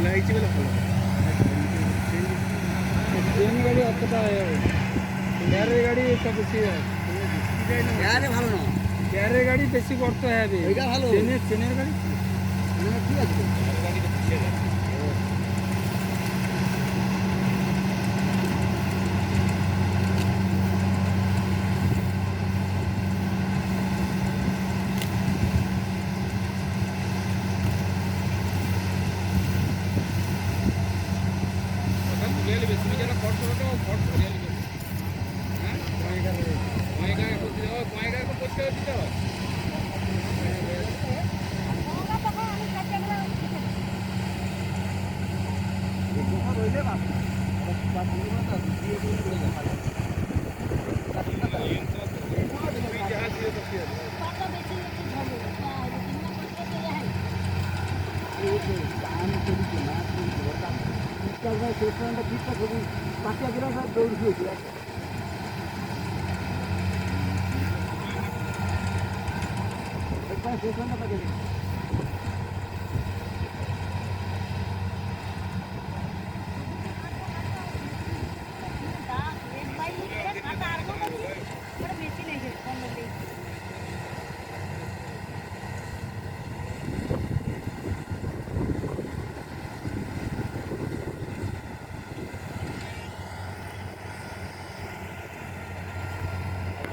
লাগিয়েছি বলে ভালো। ট্রেন গাড়ি অতটা এয়ারের গাড়ি একটা বেশি এয়ারে ভালো না, এয়ারের গাড়ি বেশি করতে হবে। ওইটা ভালো। ট্রেনের গাড়ি ঠিক আছে। দৌড়